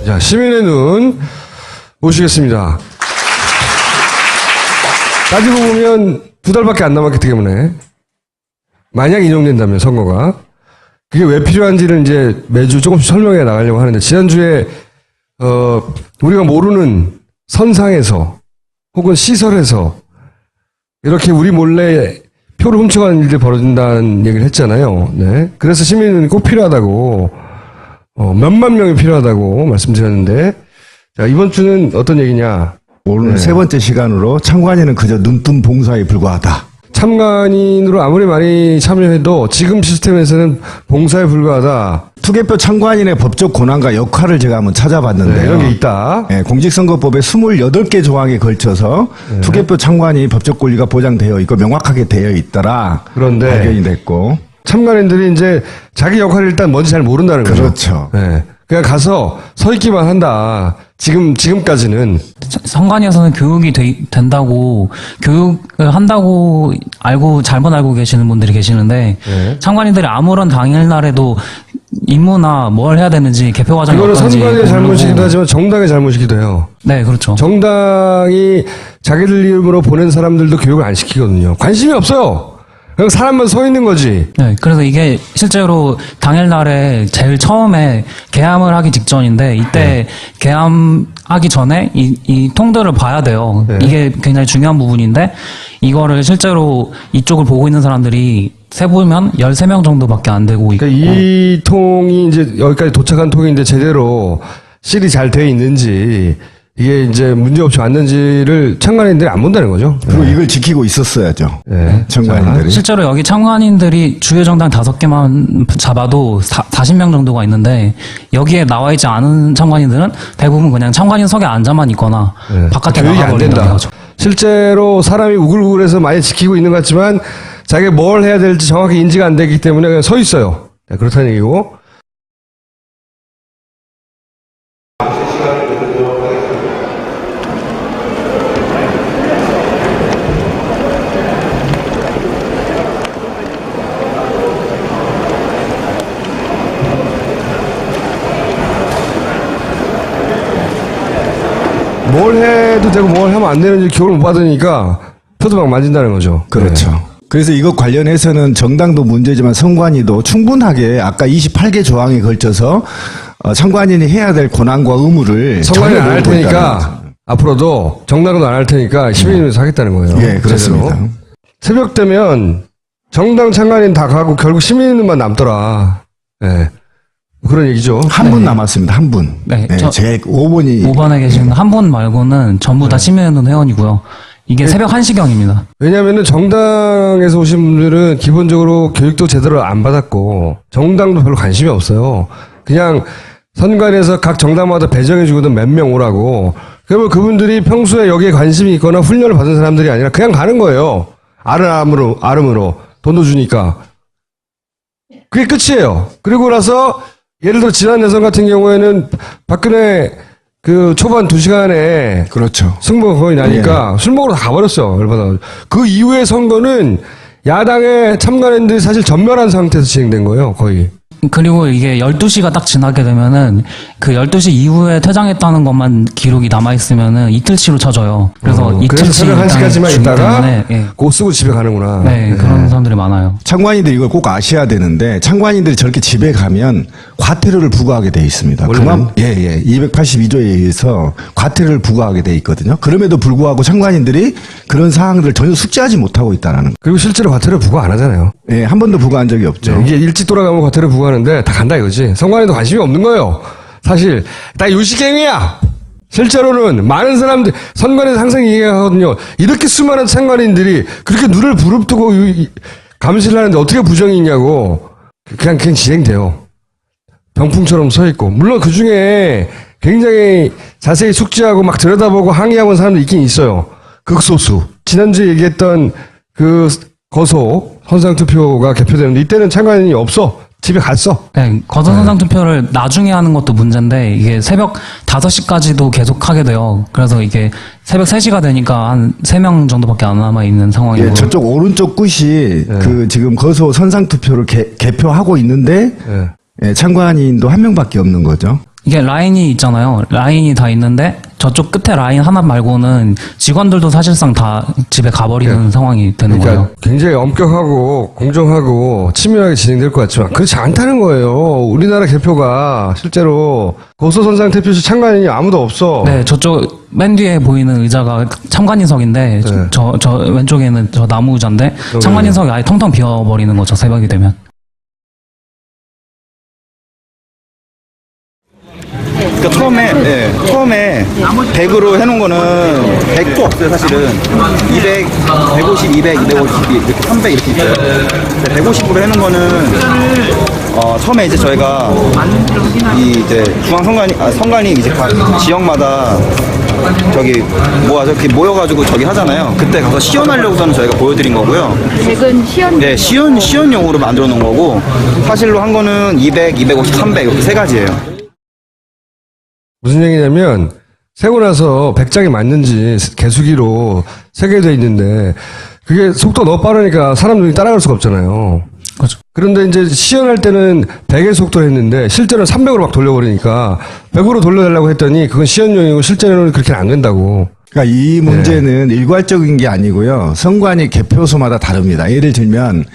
자, 시민의 눈 모시겠습니다. 따지고 보면 2달밖에 안 남았기 때문에 만약 인용된다면 선거가 그게 왜 필요한지를 이제 매주 조금씩 설명해 나가려고 하는데 지난주에 우리가 모르는 선상에서 혹은 시설에서 이렇게 우리 몰래 표를 훔쳐가는 일들이 벌어진다는 얘기를 했잖아요. 네. 그래서 시민은 꼭 필요하다고 몇만 명이 필요하다고 말씀드렸는데 자, 이번 주는 어떤 얘기냐? 오늘 세 번째 시간으로 참관인은 그저 눈뜬 봉사에 불과하다. 참관인으로 아무리 많이 참여해도 지금 시스템에서는 봉사에 불과하다. 투개표 참관인의 법적 권한과 역할을 제가 한번 찾아봤는데요. 네, 이런 게 있다. 네, 공직선거법의 28개 조항에 걸쳐서 투개표 참관인이 법적 권리가 보장되어 있고 명확하게 되어 있더라. 그런데 발견이 됐고. 참관인들이 이제 자기 역할을 일단 뭔지 잘 모른다는 거죠. 그렇죠. 네. 그냥 가서 서 있기만 한다. 지금까지는. 선관위에서는 교육이 된다고, 교육을 한다고 잘못 알고 계시는 분들이 계시는데, 네. 참관인들이 아무런 당일날에도 임무나 뭘 해야 되는지, 개표 과정이 이거는 어떤지. 선관위의 잘못이기도 하지만 정당의 잘못이기도 해요. 네, 그렇죠. 정당이 자기들 이름으로 보낸 사람들도 교육을 안 시키거든요. 관심이 없어요. 그냥 사람만 서 있는 거지. 네, 그래서 이게 실제로 당일날에 제일 처음에 개함을 하기 직전인데, 이때 개함하기 전에 이 통들을 봐야 돼요. 네. 이게 굉장히 중요한 부분인데, 이거를 실제로 이쪽을 보고 있는 사람들이 세보면 13명 정도밖에 안 되고 있고. 그러니까 이 통이 이제 여기까지 도착한 통인데 제대로 실이 잘 돼 있는지, 이게 이제 문제없이 왔는지를 참관인들이 안 본다는 거죠. 그리고 이걸 지키고 있었어야죠. 네. 참관인들이. 실제로 여기 참관인들이 주요 정당 5개만 잡아도 40명 정도가 있는데 여기에 나와 있지 않은 참관인들은 대부분 그냥 참관인석에 앉아만 있거나 네. 바깥에 교육이 안 나가버린다는 된다. 거죠. 실제로 사람이 우글우글해서 많이 지키고 있는 것 같지만 자기가 뭘 해야 될지 정확히 인지가 안 되기 때문에 그냥 서 있어요. 네, 그렇다는 얘기고. 뭘 해도 되고 뭘 하면 안 되는지 교육을 못 받으니까 표도 막 만진다는 거죠. 그렇죠. 네. 그래서 이것 관련해서는 정당도 문제지만 선관위도 충분하게 아까 28개 조항에 걸쳐서 참관인이 해야 될 권한과 의무를 선관위 전혀 안 할 모르고 있다는 테니까 거죠. 앞으로도 정당도 안 할 테니까 시민이면서 하겠다는 거예요. 예, 그렇습니다. 제대로. 새벽 되면 정당 참관인 다 가고 결국 시민만 남더라. 예. 그런 얘기죠. 한 분 남았습니다. 한 분. 네, 제 5번이 5번에 계신 한 분 말고는 전부 다 시민의원 회원이고요. 이게 새벽 1시경입니다. 왜냐하면은 정당에서 오신 분들은 기본적으로 교육도 제대로 안 받았고 정당도 별로 관심이 없어요. 그냥 선관위에서 각 정당마다 배정해주거든 몇 명 오라고. 그러면 그분들이 평소에 여기에 관심이 있거나 훈련을 받은 사람들이 아니라 그냥 가는 거예요. 아름으로 돈도 주니까. 그게 끝이에요. 그리고 나서 예를 들어 지난 대선 같은 경우에는 박근혜 그 초반 2시간에 그렇죠. 승부가 거의 나니까 술 먹으러 다 가버렸어. 열받아. 그 이후의 선거는 야당의 참관인들이 사실 전멸한 상태에서 진행된 거예요. 거의. 그리고 이게 12시가 딱 지나게 되면은 그 12시 이후에 퇴장했다는 것만 기록이 남아있으면은 이틀치로 쳐져요. 그래서 그래서 이틀치 새벽 1시까지만 있다가 때문에, 예. 그거 쓰고 집에 가는구나. 네, 그런 사람들이 많아요. 참관인들이 이걸 꼭 아셔야 되는데 참관인들이 저렇게 집에 가면 과태료를 부과하게 돼 있습니다. 원래는? 282조에 의해서 과태료를 부과하게 돼 있거든요. 그럼에도 불구하고 참관인들이 그런 사항들을 전혀 숙지하지 못하고 있다는 거. 그리고 실제로 과태료 부과 안 하잖아요. 예, 한 번도 부과한 적이 없죠. 이게 일찍 돌아가면 과태료 부과하는데 다 간다 이거지. 선관위도 관심이 없는 거예요. 사실 다 유식행위야. 실제로는 많은 사람들 선관위에서 항상 얘기하거든요. 이렇게 수많은 참관인들이 그렇게 눈을 부릅뜨고 감시를 하는데 어떻게 부정이 있냐고. 그냥 진행돼요. 병풍처럼 서 있고. 물론 그 중에 굉장히 자세히 숙지하고 막 들여다보고 항의하고 사람도 있긴 있어요. 극소수. 지난주에 얘기했던 그 거소 선상투표가 개표되는데 이때는 참관인이 없어. 집에 갔어. 네, 거소선상 투표를 나중에 하는 것도 문제인데 이게 새벽 5시까지도 계속 하게 돼요. 그래서 이게 새벽 3시가 되니까 한 3명 정도밖에 안 남아 있는 상황이고. 예, 저쪽 오른쪽 끝이 그 지금 거소 선상 투표를 개표하고 있는데 예, 참관인도 한 명밖에 없는 거죠. 이게 라인이 있잖아요. 라인이 다 있는데 저쪽 끝에 라인 하나 말고는 직원들도 사실상 다 집에 가버리는 상황이 되는 그러니까 거예요. 굉장히 엄격하고 공정하고 치밀하게 진행될 것 같지만 그렇지 않다는 거예요. 우리나라 개표가 실제로 고소선상 대표실 참관인이 아무도 없어. 네, 저쪽 맨 뒤에 보이는 의자가 참관인석인데 네. 저 왼쪽에는 저 나무 의자인데 참관인석이 아예 텅텅 비어버리는 거죠. 새벽이 되면. 그러니까 처음에 100으로 해놓은 거는 100도 없어요, 사실은. 200, 150, 200, 250, 이렇게 300 이렇게 있어요. 150으로 해놓은 거는, 처음에 이제 저희가 이제 성관이 이제 각 지역마다 저기 모여가지고 저기 하잖아요. 그때 가서 시연하려고서는 저희가 보여드린 거고요. 100은 시연. 네, 시연용으로 만들어 놓은 거고, 사실로 한 거는 200, 250, 300 이렇게 세 가지예요. 무슨 얘기냐면 세고 나서 100장이 맞는지 개수기로 세게 돼 있는데 그게 속도 너무 빠르니까 사람 눈이 따라갈 수가 없잖아요. 그렇죠. 그런데 이제 시연할 때는 100의 속도로 했는데 실제로는 300으로 막 돌려버리니까 100으로 돌려달라고 했더니 그건 시연용이고 실제로는 그렇게 안 된다고. 그러니까 이 문제는 일괄적인 게 아니고요. 선관위 개표소마다 다릅니다. 예를 들면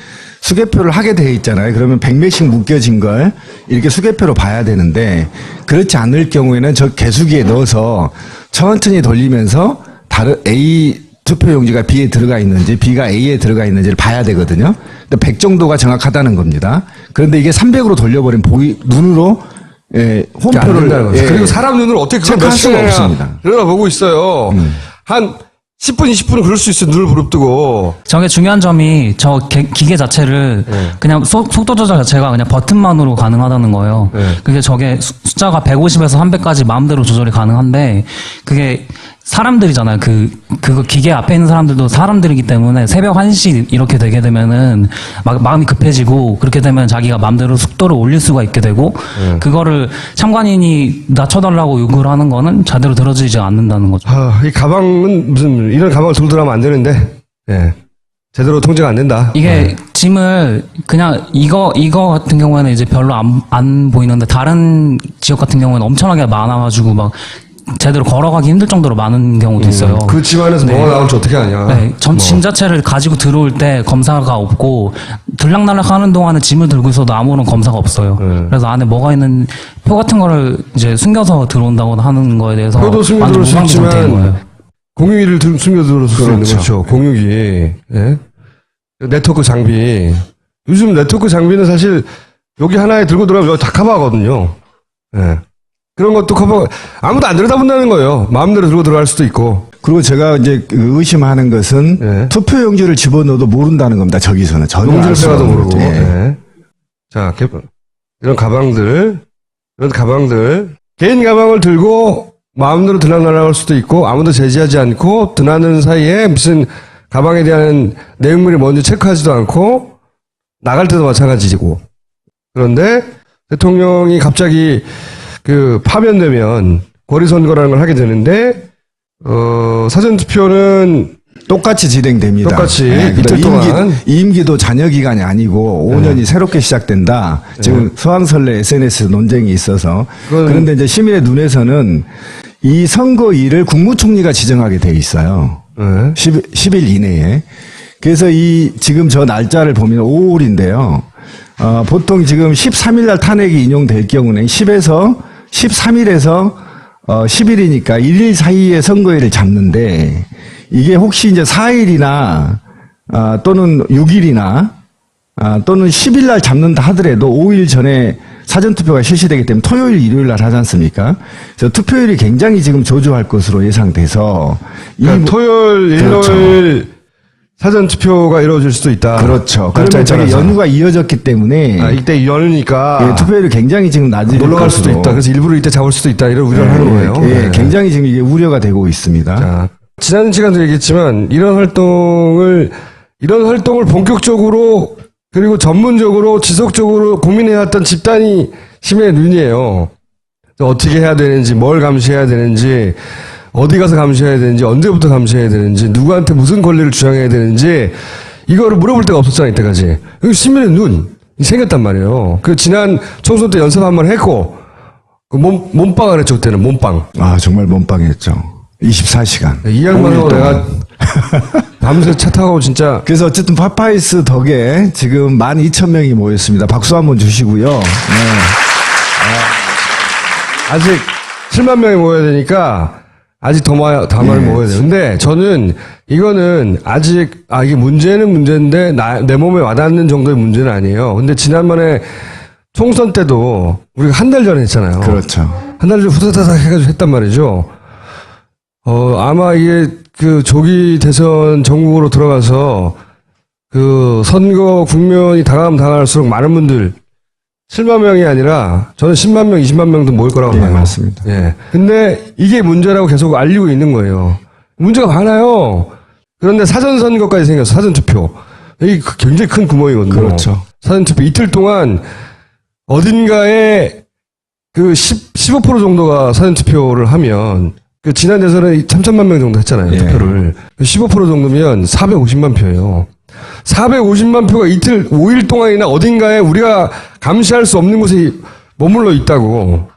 수개표를 하게 돼 있잖아요. 그러면 100매씩 묶여진 걸 이렇게 수개표로 봐야 되는데 그렇지 않을 경우에는 저 개수기에 넣어서 천천히 돌리면서 다른 A 투표용지가 B에 들어가 있는지 B가 A에 들어가 있는지를 봐야 되거든요. 근데 100 정도가 정확하다는 겁니다. 그런데 이게 300으로 돌려버린 눈으로 홈표를 그리고 사람 눈을 어떻게 그걸 몇 체크할 수가 시간이나 없습니다. 들여다보고 있어요. 한 10분, 20분은 그럴 수 있어요. 눈을 부릅뜨고. 저게 중요한 점이 저 기계 자체를 그냥 속도 조절 자체가 그냥 버튼만으로 가능하다는 거예요. 그게 저게 숫자가 150에서 300까지 마음대로 조절이 가능한데 그게 사람들이잖아요. 그거 기계 앞에 있는 사람들도 사람들이기 때문에 새벽 1시 이렇게 되게 되면은 마음이 급해지고 그렇게 되면 자기가 마음대로 속도를 올릴 수가 있게 되고 그거를 참관인이 낮춰달라고 요구를 하는 거는 제대로 들어주지 않는다는 거죠. 이 가방은 무슨, 이런 가방을 들고 들어가면 안 되는데, 예. 제대로 통제가 안 된다. 이게 짐을 그냥 이거 같은 경우에는 이제 별로 안 보이는데 다른 지역 같은 경우에는 엄청나게 많아가지고 막 제대로 걸어가기 힘들 정도로 많은 경우도 있어요. 그 집안에서 뭐가 나올지 어떻게 아냐. 네, 짐 자체를 가지고 들어올 때 검사가 없고 들락날락 하는 동안에 짐을 들고 있어도 아무런 검사가 없어요. 그래서 안에 뭐가 있는 표 같은 거를 이제 숨겨서 들어온다고 하는 거에 대해서 표도 숨겨 완전 들어올 수 무방비 상태인 있지만, 거예요. 공유기를 숨겨 들어올 수 있는 그렇죠. 거죠. 공유기. 예? 네트워크 장비. 요즘 네트워크 장비는 사실 여기 하나에 들고 들어가면 여기 다 커버하거든요. 예. 그런 것도 커버, 아무도 안 들여다본다는 거예요. 마음대로 들고 들어갈 수도 있고. 그리고 제가 이제 의심하는 것은 예. 투표용지를 집어넣어도 모른다는 겁니다. 저기서는 전혀 용지를 알 수가 빼가도 없는 모르고. 거죠. 예. 예. 자, 이런 가방들, 개인 가방을 들고 마음대로 들락날락할 수도 있고 아무도 제지하지 않고 드나드는 사이에 무슨 가방에 대한 내용물이 뭔지 체크하지도 않고 나갈 때도 마찬가지고. 그런데 대통령이 갑자기 파면되면 거리선거라는 걸 하게 되는데, 사전투표는 똑같이 진행됩니다. 똑같이 그러니까 이틀 동안. 임기도 잔여 기간이 아니고 5년이 새롭게 시작된다. 지금 서항설레 SNS 논쟁이 있어서 그런데 이제 시민의 눈에서는 이 선거일을 국무총리가 지정하게 돼 있어요. 10일 이내에. 그래서 지금 저 날짜를 보면 5월인데요. 보통 지금 13일 날 탄핵이 인용될 경우는 13일에서 10일이니까 1일 사이에 선거일을 잡는데 이게 혹시 이제 4일이나 또는 6일이나 또는 10일 날 잡는다 하더라도 5일 전에 사전투표가 실시되기 때문에 토요일, 일요일 날 하지 않습니까? 그래서 투표율이 굉장히 지금 조조할 것으로 예상돼서 그러니까 토요일, 그렇죠. 일요일 사전투표가 이루어질 수도 있다. 그렇죠. 그러면 저게 연휴가 이어졌기 때문에 이때 연휴니까 투표율이 굉장히 지금 낮을 놀러갈 수도 것으로. 있다. 그래서 일부러 이때 잡을 수도 있다. 이런 우려를 하는 거예요. 네. 굉장히 지금 이게 우려가 되고 있습니다. 자, 지난 시간도 얘기했지만 이런 활동을 본격적으로 그리고 전문적으로 지속적으로 고민해왔던 집단이 시민의 눈이에요. 어떻게 해야 되는지, 뭘 감시해야 되는지, 어디 가서 감시해야 되는지, 언제부터 감시해야 되는지, 누구한테 무슨 권리를 주장해야 되는지 이거를 물어볼 데가 없었잖아 이때까지. 여기 시민의 눈이 생겼단 말이에요. 지난 총선 때 연습 한번 했고 그 몸빵을 했죠, 그때는 몸빵. 아, 정말 몸빵했죠. 24시간. 이 양반하고 내가 밤새 차 타고 진짜. 그래서 어쨌든 파파이스 덕에 지금 12,000명이 모였습니다. 박수 한번 주시고요. 네. 아직 7만 명이 모여야 되니까 아직 더 많이 모여야 돼요. 근데 저는 이거는 아직, 이게 문제는 문제인데 내 몸에 와닿는 정도의 문제는 아니에요. 근데 지난번에 총선 때도 우리가 한 달 전에 했잖아요. 그렇죠. 한 달 전에 후다다닥 해가지고 했단 말이죠. 아마 이게 그 조기 대선 전국으로 들어가서 그 선거 국면이 다가가면 다가갈수록 많은 분들 7만 명이 아니라 저는 10만 명, 20만 명도 모일 거라고 봐요. 맞습니다. 예. 근데 이게 문제라고 계속 알리고 있는 거예요. 문제가 많아요. 그런데 사전선거까지 생겼어. 사전투표. 이게 굉장히 큰 구멍이거든요. 그렇죠. 사전투표 이틀 동안 어딘가에 그 15% 정도가 사전투표를 하면 그 지난 대선에 3천만 명 정도 했잖아요. 예. 투표를. 15% 정도면 450만 표예요. 450만 표가 5일 동안이나 어딘가에 우리가 감시할 수 없는 곳에 머물러 있다고.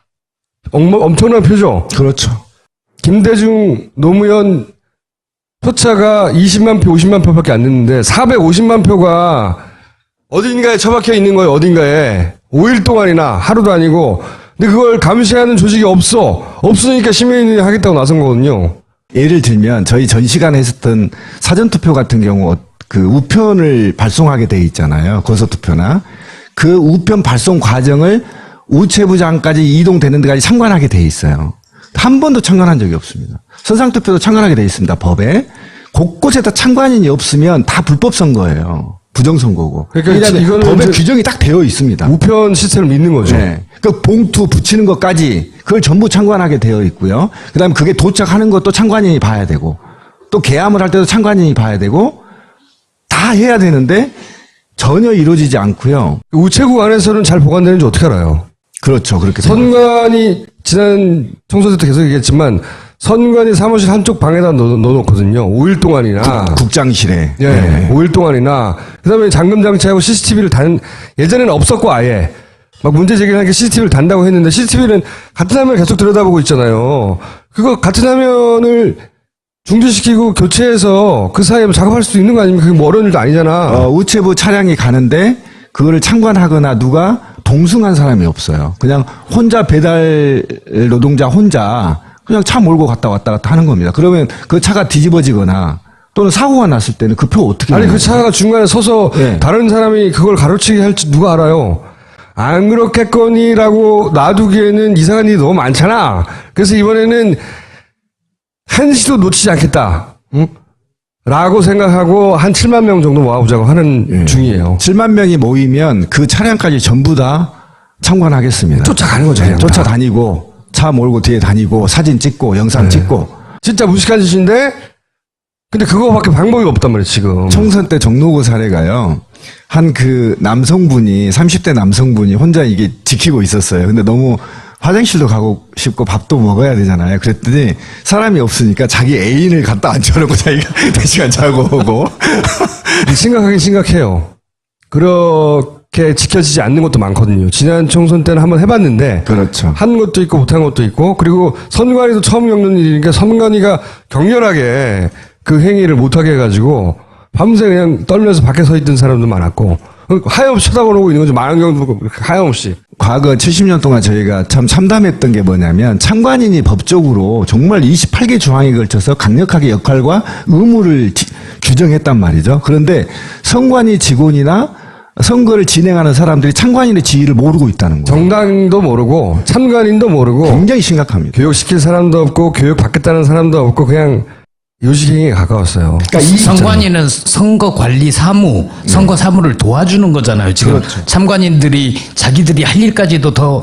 엄청난 표죠. 그렇죠. 김대중, 노무현 표차가 20만 표, 50만 표밖에 안 됐는데 450만 표가 어딘가에 처박혀 있는 거예요. 어딘가에. 5일 동안이나 하루도 아니고. 근데 그걸 감시하는 조직이 없으니까 시민이 하겠다고 나선 거거든요. 예를 들면 저희 전 시간에 했었던 사전투표 같은 경우 그 우편을 발송하게 돼 있잖아요. 거소투표나. 그 우편 발송 과정을 우체부장까지 이동되는 데까지 참관하게 돼 있어요. 한 번도 참관한 적이 없습니다. 선상투표도 참관하게 돼 있습니다. 법에. 곳곳에다 참관인이 없으면 다 불법 선거예요. 부정선거고. 그러니까 이거는 법에 규정이 딱 되어 있습니다. 우편 시스템을 믿는 거죠. 네. 그 봉투 붙이는 것까지 그걸 전부 참관하게 되어 있고요. 그다음에 그게 도착하는 것도 참관인이 봐야 되고 또 개함을 할 때도 참관인이 봐야 되고 다 해야 되는데 전혀 이루어지지 않고요. 우체국 안에서는 잘 보관되는지 어떻게 알아요? 그렇죠. 그렇게 선관이 지난 총선 때도 계속 얘기했지만 선관위 사무실 한쪽 방에다 넣어놓거든요. 5일 동안이나. 국장실에. 예, 네. 5일 동안이나. 그 다음에 잠금 장치하고 CCTV를 예전에는 없었고 아예. 막 문제 제기를 하니까 CCTV를 단다고 했는데 CCTV는 같은 화면을 계속 들여다보고 있잖아요. 그거 같은 화면을 중지시키고 교체해서 그 사이에 작업할 수도 있는 거 아닙니까? 그게 뭐 어려운 일도 아니잖아. 우체부 차량이 가는데 그거를 참관하거나 누가 동승한 사람이 없어요. 그냥 혼자 배달 노동자 혼자 그냥 차 몰고 갔다 왔다 하는 겁니다. 그러면 그 차가 뒤집어지거나 또는 사고가 났을 때는 그 표 어떻게 아니, 내요? 그 차가 중간에 서서 네. 다른 사람이 그걸 가로치게 할지 누가 알아요? 안 그렇겠거니라고 놔두기에는 이상한 일이 너무 많잖아. 그래서 이번에는 한시도 놓치지 않겠다. 응? 라고 생각하고 한 7만 명 정도 모아보자고 하는 중이에요. 7만 명이 모이면 그 차량까지 전부 다 참관하겠습니다. 쫓아가는 거죠. 그냥 다. 쫓아다니고 차 몰고 뒤에 다니고 사진 찍고 영상 찍고. 진짜 무식한 짓인데 근데 그거밖에 방법이 없단 말이에요, 지금. 총선 때 종로구 사례가요. 한 그 남성분이 30대 남성분이 혼자 이게 지키고 있었어요. 근데 너무 화장실도 가고 싶고 밥도 먹어야 되잖아요. 그랬더니 사람이 없으니까 자기 애인을 갖다 앉혀놓고 자기가 4시간 자고 오고. 심각하긴 심각해요. 그렇게 지켜지지 않는 것도 많거든요. 지난 총선 때는 한번 해봤는데 그렇죠. 한 것도 있고 못한 것도 있고 그리고 선관위도 처음 겪는 일이니까 선관위가 격렬하게 그 행위를 못하게 해가지고 밤새 그냥 떨면서 밖에 서 있던 사람도 많았고 하염없이 쳐다보고 있는 거죠. 망원경도 하염없이. 과거 70년 동안 저희가 참 참담했던 게 뭐냐면 참관인이 법적으로 정말 28개 조항에 걸쳐서 강력하게 역할과 의무를 규정했단 말이죠. 그런데 선관위 직원이나 선거를 진행하는 사람들이 참관인의 지위를 모르고 있다는 거예요. 정당도 모르고 참관인도 모르고 굉장히 심각합니다. 교육시킬 사람도 없고 교육받겠다는 사람도 없고 그냥 요식행위에 가까웠어요. 그러니까 이 선관위는 선거 관리 사무, 선거 사무를 도와주는 거잖아요. 지금 참관인들이 자기들이 할 일까지도 더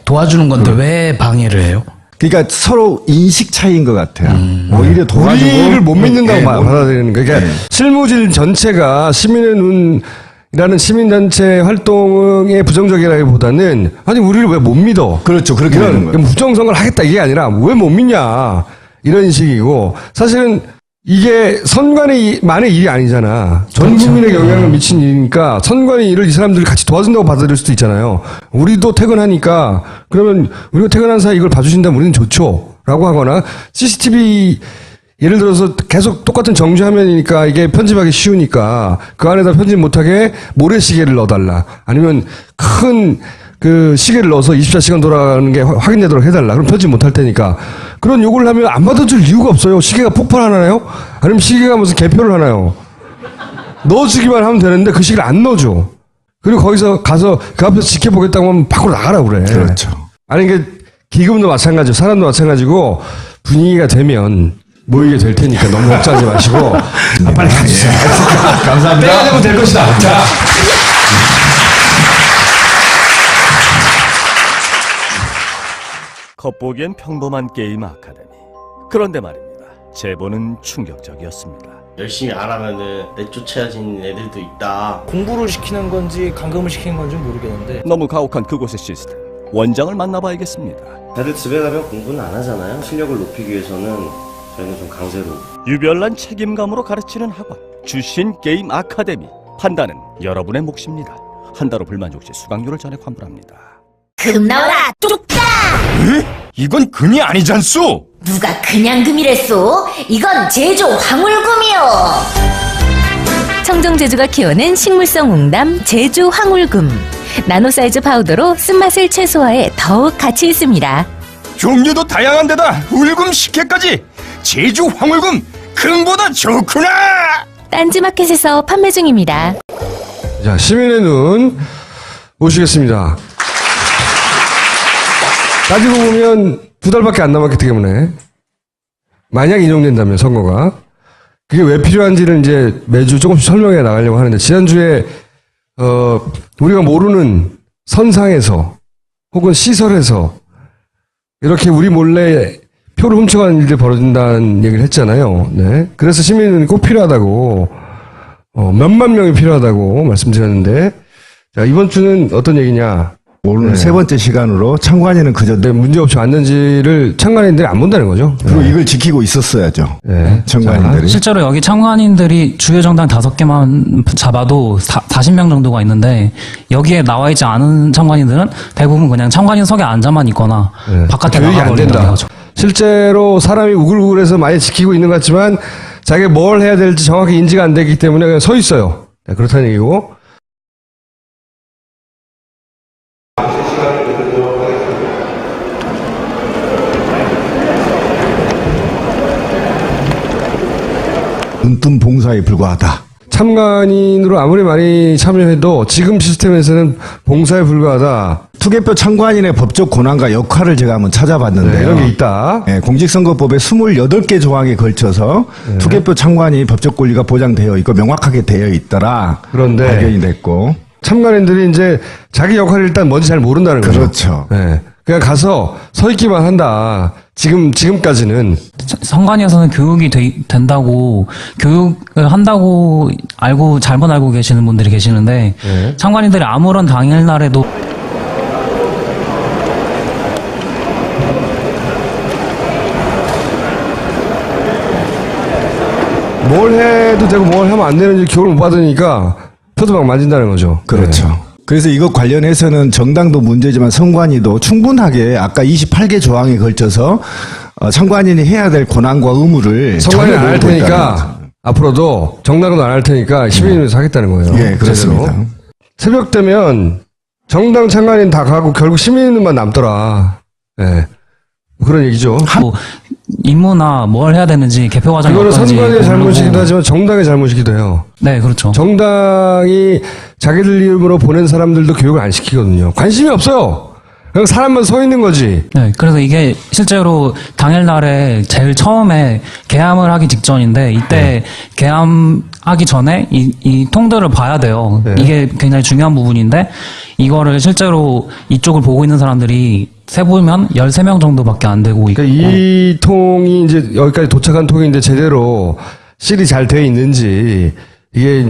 도와주는 건데 왜 방해를 해요? 그러니까 서로 인식 차이인 것 같아요. 오히려 도와주고 우리를 못 믿는다고 네, 받아들이는 거예요. 그러니까 실무진 전체가 시민의 눈이라는 시민단체 활동에 부정적이라기보다는 아니 우리를 왜 못 믿어? 그렇죠. 그렇게 되는 거예요. 부정선거를 하겠다 이게 아니라 왜 못 믿냐 이런 식이고 사실은 이게 선관위만의 일이 아니잖아. 전 국민에게 영향을 미친 일이니까 선관위 일을 이 사람들이 같이 도와준다고 받아들일 수도 있잖아요. 우리도 퇴근하니까 그러면 우리가 퇴근한 사이 이걸 봐주신다면 우리는 좋죠. 라고 하거나 CCTV 예를 들어서 계속 똑같은 정지 화면이니까 이게 편집하기 쉬우니까 그 안에다 편집 못하게 모래시계를 넣어달라. 아니면 큰 그 시계를 넣어서 24시간 돌아가는 게 확인되도록 해달라. 그럼 편집 못할 테니까. 그런 요구를 하면 안 받아줄 이유가 없어요. 시계가 폭발하나요? 아니면 시계가 무슨 개표를 하나요? 넣어주기만 하면 되는데 그 시계를 안 넣어줘. 그리고 거기서 가서 그 앞에서 지켜보겠다고 하면 밖으로 나가라고 그래. 그렇죠. 아니, 이게 기금도 마찬가지고 사람도 마찬가지고 분위기가 되면 모이게 될 테니까 너무 걱정하지 마시고 빨리 가주세요. 감사합니다. 때가 되면 될 것이다. 자. 겉보기엔 평범한 게임 아카데미. 그런데 말입니다. 제보는 충격적이었습니다. 열심히 안 하면은 내쫓아진 애들도 있다. 공부를 시키는 건지 감금을 시키는 건지 모르겠는데 너무 가혹한 그곳의 시스템. 원장을 만나봐야겠습니다. 다들 집에 가면 공부는 안 하잖아요. 실력을 높이기 위해서는 저희는 좀 강제로. 유별난 책임감으로 가르치는 학원. 주신 게임 아카데미. 판단은 여러분의 몫입니다. 한 달 후 불만족 시 수강료를 전액 환불합니다. 금 나와라 뚝딱! 이건 금이 아니잖소. 누가 그냥 금이랬소? 이건 제조 황울금이요. 청정제주가 키우는 식물성 웅담 제주 황울금. 나노 사이즈 파우더로 쓴맛을 최소화해 더욱 가치 있습니다. 종류도 다양한 데다 울금 식혜까지. 제주 황울금 금보다 좋구나. 딴지마켓에서 판매 중입니다. 자, 시민의 눈 모시겠습니다. 따지고 보면 2달밖에 안 남았기 때문에 만약 인용된다면 선거가 그게 왜 필요한지를 이제 매주 조금씩 설명해 나가려고 하는데 지난주에 우리가 모르는 선상에서 혹은 시설에서 이렇게 우리 몰래 표를 훔쳐가는 일들이 벌어진다는 얘기를 했잖아요. 네. 그래서 시민은 꼭 필요하다고 몇만 명이 필요하다고 말씀드렸는데 자, 이번 주는 어떤 얘기냐? 오늘 네. 세 번째 시간으로 참관인은 그저 네, 문제없이 왔는지를 참관인들이 안 본다는 거죠. 그리고 이걸 지키고 있었어야죠. 네. 참관인들이. 실제로 여기 참관인들이 주요 정당 5개만 잡아도 40명 정도가 있는데 여기에 나와 있지 않은 참관인들은 대부분 그냥 참관인석에 앉아만 있거나 네. 바깥에 교육이 안 나가버린다는 된다. 거죠. 실제로 사람이 우글우글해서 많이 지키고 있는 것 같지만 자기가 뭘 해야 될지 정확히 인지가 안 되기 때문에 그냥 서 있어요. 네, 그렇다는 얘기고. 눈뜬 봉사에 불과하다. 참관인으로 아무리 많이 참여해도 지금 시스템에서는 봉사에 불과하다. 투개표 참관인의 법적 권한과 역할을 제가 한번 찾아봤는데요. 네, 이런 게 있다. 네, 공직선거법에 28개 조항에 걸쳐서 투개표 참관인이 법적 권리가 보장되어 있고 명확하게 되어 있더라. 그런데 발견이 됐고. 참관인들이 이제 자기 역할을 일단 뭔지 잘 모른다는 거죠. 그렇죠. 네. 그냥 가서 서 있기만 한다. 지금까지는. 선관위에서는 교육이 된다고 교육을 한다고 잘못 알고 계시는 분들이 계시는데 네. 참관인들이 아무런 당일날에도 뭘 해도 되고 뭘 하면 안 되는지 교육을 못 받으니까 표도 막 만진다는 거죠. 그렇죠. 네. 그래서 이것 관련해서는 정당도 문제지만 선관위도 충분하게 아까 28개 조항에 걸쳐서 참관인이 해야 될 권한과 의무를 선관위는 안 할 모르고 있다는 테니까 거죠. 앞으로도 정당도 안 할 테니까 시민위에서 하겠다는 거예요. 예, 그렇습니다. 제대로. 새벽 되면 정당 참관인 다 가고 결국 시민만 남더라. 예. 그런 얘기죠. 뭐 임무나 뭘 해야 되는지 개표 과정이 이거는 어떤지 선관위의 모르고. 잘못이기도 하지만 정당의 잘못이기도 해요. 네, 그렇죠. 정당이 자기들 이름으로 보낸 사람들도 교육을 안 시키거든요. 관심이 없어요. 그냥 사람만 서 있는 거지. 네, 그래서 이게 실제로 당일날에 제일 처음에 개함을 하기 직전인데 이때 개함하기 전에 이 통들을 봐야 돼요. 네. 이게 굉장히 중요한 부분인데 이거를 실제로 이쪽을 보고 있는 사람들이 세보면 13명 정도밖에 안 되고 있고. 그러니까 이 통이 이제 여기까지 도착한 통인데 제대로 실이 잘 돼 있는지 이게 이제